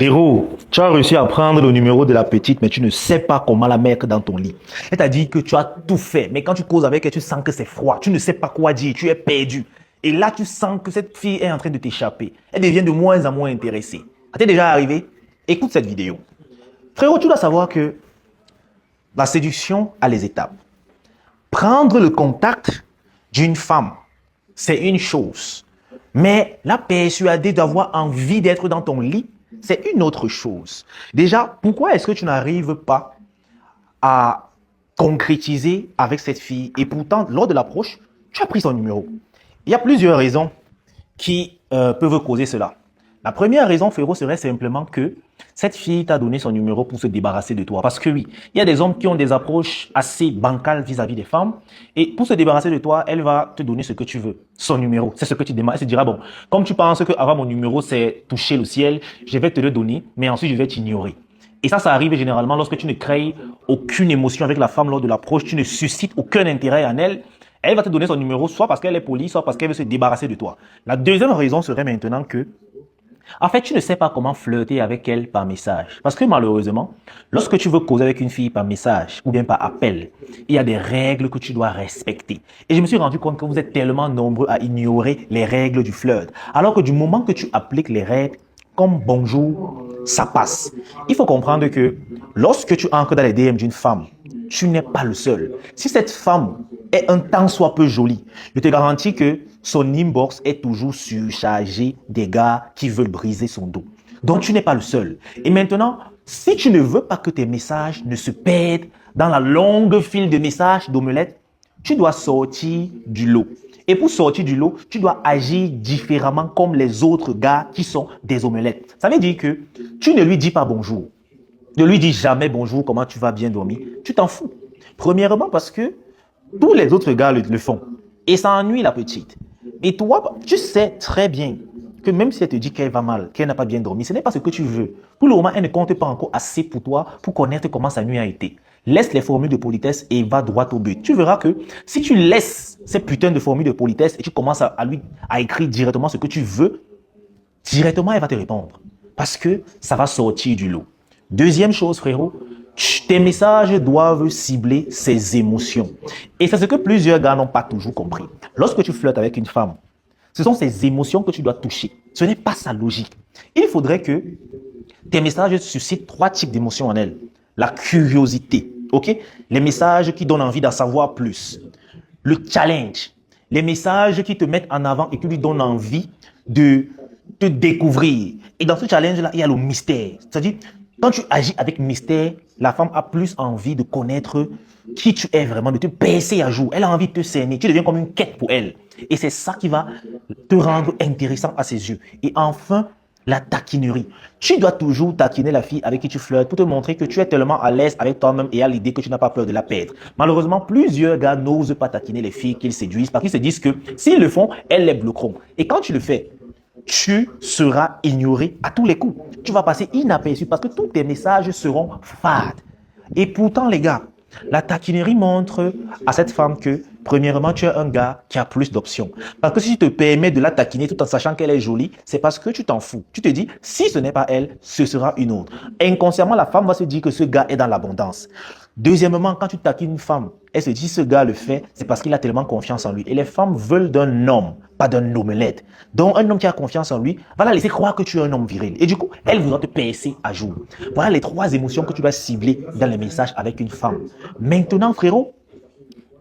Frérot, tu as réussi à prendre le numéro de la petite, mais tu ne sais pas comment la mettre dans ton lit. Elle t'a dit que tu as tout fait, mais quand tu causes avec elle, tu sens que c'est froid. Tu ne sais pas quoi dire, tu es perdu. Et là, tu sens que cette fille est en train de t'échapper. Elle devient de moins en moins intéressée. Ça t'est déjà arrivé? Écoute cette vidéo. Frérot, tu dois savoir que la séduction a les étapes. Prendre le contact d'une femme, c'est une chose. Mais la persuader d'avoir envie d'être dans ton lit, c'est une autre chose. Déjà, pourquoi est-ce que tu n'arrives pas à concrétiser avec cette fille et pourtant, lors de l'approche, tu as pris son numéro? Il y a plusieurs raisons qui peuvent causer cela. La première raison, frérot, serait simplement que cette fille t'a donné son numéro pour se débarrasser de toi. Parce que oui, il y a des hommes qui ont des approches assez bancales vis-à-vis des femmes. Et pour se débarrasser de toi, elle va te donner ce que tu veux. Son numéro, c'est ce que tu demandes. Elle se dira, bon, comme tu penses que avoir mon numéro, c'est toucher le ciel, je vais te le donner, mais ensuite je vais t'ignorer. Et ça arrive généralement lorsque tu ne crées aucune émotion avec la femme lors de l'approche, tu ne suscites aucun intérêt en elle. Elle va te donner son numéro, soit parce qu'elle est polie, soit parce qu'elle veut se débarrasser de toi. La deuxième raison serait maintenant que en fait, tu ne sais pas comment flirter avec elle par message. Parce que malheureusement, lorsque tu veux causer avec une fille par message ou bien par appel, il y a des règles que tu dois respecter. Et je me suis rendu compte que vous êtes tellement nombreux à ignorer les règles du flirt. Alors que du moment que tu appliques les règles, comme bonjour, ça passe. Il faut comprendre que lorsque tu entres dans les DM d'une femme, tu n'es pas le seul. Si cette femme est un tant soit peu jolie, je te garantis que son inbox est toujours surchargé des gars qui veulent briser son dos. Donc tu n'es pas le seul. Et maintenant, si tu ne veux pas que tes messages ne se perdent dans la longue file de messages d'omelette, tu dois sortir du lot. Et pour sortir du lot, tu dois agir différemment comme les autres gars qui sont des omelettes. Ça veut dire que tu ne lui dis pas bonjour. Ne lui dis jamais bonjour, comment tu vas, bien dormir. Tu t'en fous. Premièrement parce que tous les autres gars le font. Et ça ennuie la petite. Et toi, tu sais très bien que même si elle te dit qu'elle va mal, qu'elle n'a pas bien dormi, ce n'est pas ce que tu veux. Pour le moment, elle ne compte pas encore assez pour toi pour connaître comment sa nuit a été. Laisse les formules de politesse et va droit au but. Tu verras que si tu laisses ces putains de formules de politesse et tu commences à écrire directement ce que tu veux, directement elle va te répondre. Parce que ça va sortir du lot. Deuxième chose, frérot, tes messages doivent cibler ses émotions. Et c'est ce que plusieurs gars n'ont pas toujours compris. Lorsque tu flirtes avec une femme, ce sont ses émotions que tu dois toucher. Ce n'est pas sa logique. Il faudrait que tes messages suscitent 3 types d'émotions en elle. La curiosité, ok? Les messages qui donnent envie d'en savoir plus. Le challenge. Les messages qui te mettent en avant et qui lui donnent envie de te découvrir. Et dans ce challenge-là, il y a le mystère. C'est-à-dire, quand tu agis avec mystère, la femme a plus envie de connaître qui tu es vraiment, de te baisser à jour. Elle a envie de te cerner. Tu deviens comme une quête pour elle. Et c'est ça qui va te rendre intéressant à ses yeux. Et enfin, la taquinerie. Tu dois toujours taquiner la fille avec qui tu flirtes pour te montrer que tu es tellement à l'aise avec toi-même et à l'idée que tu n'as pas peur de la perdre. Malheureusement, plusieurs gars n'osent pas taquiner les filles qu'ils séduisent parce qu'ils se disent que s'ils le font, elles les bloqueront. Et quand tu le fais, tu seras ignoré à tous les coups. Tu vas passer inaperçu parce que tous tes messages seront fades. Et pourtant, les gars, la taquinerie montre à cette femme que, premièrement, tu es un gars qui a plus d'options. Parce que si tu te permets de la taquiner tout en sachant qu'elle est jolie, c'est parce que tu t'en fous. Tu te dis, si ce n'est pas elle, ce sera une autre. Inconsciemment, la femme va se dire que ce gars est dans l'abondance. Deuxièmement, quand tu taquines une femme, elle se dit, ce gars le fait, c'est parce qu'il a tellement confiance en lui. Et les femmes veulent d'un homme, pas d'un omelette. Donc, un homme qui a confiance en lui va la laisser croire que tu es un homme viril. Et du coup, elle voudra te percer à jour. Voilà les 3 émotions que tu vas cibler dans les messages avec une femme. Maintenant, frérot,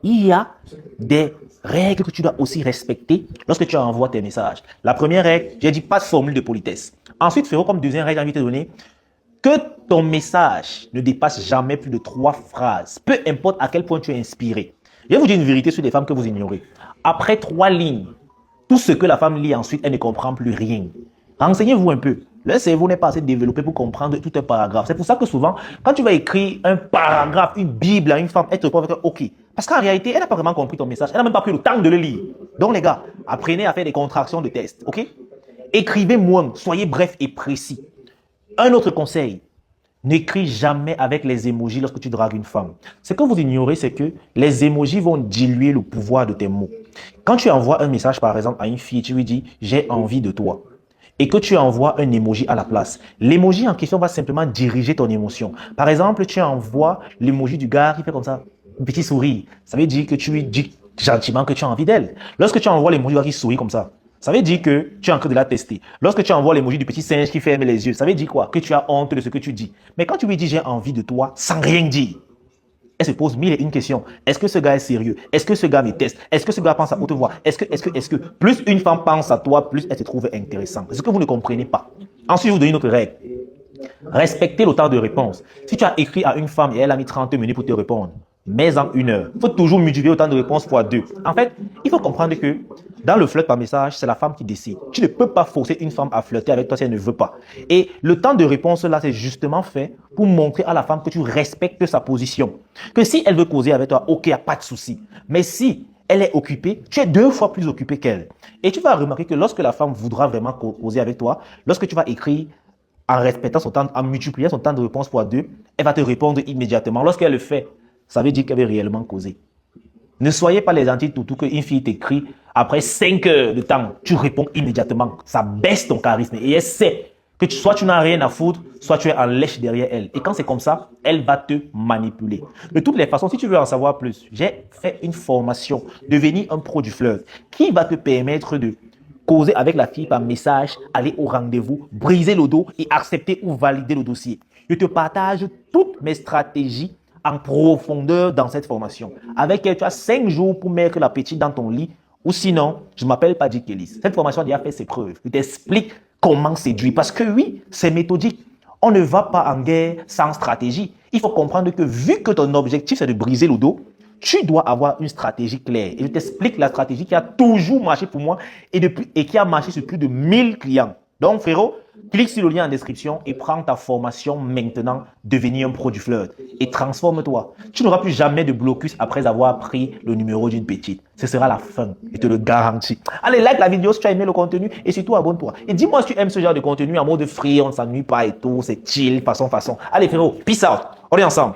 il y a des règles que tu dois aussi respecter lorsque tu envoies tes messages. La première règle, j'ai dit pas de formule de politesse. Ensuite, frérot, comme deuxième règle, j'ai envie de te donner que ton message ne dépasse jamais plus de 3 phrases. Peu importe à quel point tu es inspiré. Je vais vous dire une vérité sur les femmes que vous ignorez. Après 3 lignes, tout ce que la femme lit ensuite, elle ne comprend plus rien. Renseignez-vous un peu. Le cerveau n'est pas assez développé pour comprendre tout un paragraphe. C'est pour ça que souvent, quand tu vas écrire un paragraphe, une bible à une femme, elle te répond avec un OK. Parce qu'en réalité, elle n'a pas vraiment compris ton message. Elle n'a même pas pris le temps de le lire. Donc les gars, apprenez à faire des contractions de test. OK? Écrivez moins, soyez bref et précis. Un autre conseil, n'écris jamais avec les emojis lorsque tu dragues une femme. Ce que vous ignorez, c'est que les emojis vont diluer le pouvoir de tes mots. Quand tu envoies un message, par exemple, à une fille, tu lui dis « j'ai envie de toi ». et que tu envoies un emoji à la place. L'emoji en question va simplement diriger ton émotion. Par exemple, tu envoies l'emoji du gars qui fait comme ça, un petit sourire. Ça veut dire que tu lui dis gentiment que tu as envie d'elle. Lorsque tu envoies l'emoji qui sourit comme ça veut dire que tu es en train de la tester. Lorsque tu envoies l'emoji du petit singe qui ferme les yeux, ça veut dire quoi? Que tu as honte de ce que tu dis. Mais quand tu lui dis j'ai envie de toi, sans rien dire, elle se pose mille et une questions. Est-ce que ce gars est sérieux? Est-ce que ce gars me teste? Est-ce que ce gars pense à haute voix? Est-ce que, plus une femme pense à toi, plus elle se trouve intéressante. C'est ce que vous ne comprenez pas. Ensuite, je vous donne une autre règle. Respectez le temps de réponse. Si tu as écrit à une femme et elle a mis 30 minutes pour te répondre, mets-en 1 heure. Il faut toujours multiplier le temps de réponse fois 2. En fait, il faut comprendre que dans le flirt par message, c'est la femme qui décide. Tu ne peux pas forcer une femme à flirter avec toi si elle ne veut pas. Et le temps de réponse là, c'est justement fait pour montrer à la femme que tu respectes sa position. Que si elle veut causer avec toi, ok, il n'y a pas de souci. Mais si elle est occupée, tu es 2 fois plus occupé qu'elle. Et tu vas remarquer que lorsque la femme voudra vraiment causer avec toi, lorsque tu vas écrire en respectant son temps, en multipliant son temps de réponse fois 2, elle va te répondre immédiatement. Lorsqu'elle le fait, ça veut dire qu'elle veut réellement causer. Ne soyez pas les gentils toutous qu'une fille t'écrit après 5 heures de temps, tu réponds immédiatement. Ça baisse ton charisme et elle sait que soit tu n'as rien à foutre, soit tu es en lèche derrière elle. Et quand c'est comme ça, elle va te manipuler. De toutes les façons, si tu veux en savoir plus, j'ai fait une formation, devenir un pro du flirt, qui va te permettre de causer avec la fille par message, aller au rendez-vous, briser le dos et accepter ou valider le dossier. Je te partage toutes mes stratégies en profondeur dans cette formation. Avec elle, tu as 5 jours pour mettre la petite dans ton lit. Ou sinon, je ne m'appelle pas Dick Kelly. Cette formation a déjà fait ses preuves. Je t'explique comment séduire. Parce que oui, c'est méthodique. On ne va pas en guerre sans stratégie. Il faut comprendre que vu que ton objectif, c'est de briser le dos, tu dois avoir une stratégie claire. Et je t'explique la stratégie qui a toujours marché pour moi et qui a marché sur plus de 1000 clients. Donc, frérot, clique sur le lien en description et prends ta formation maintenant, devenir un pro du flirt et transforme-toi. Tu n'auras plus jamais de blocus après avoir pris le numéro d'une petite. Ce sera la fin, je te le garantis. Allez, like la vidéo si tu as aimé le contenu et surtout abonne-toi. Et dis-moi si tu aimes ce genre de contenu en mode free, on ne s'ennuie pas et tout, c'est chill, façon. Allez frérot, peace out, on est ensemble.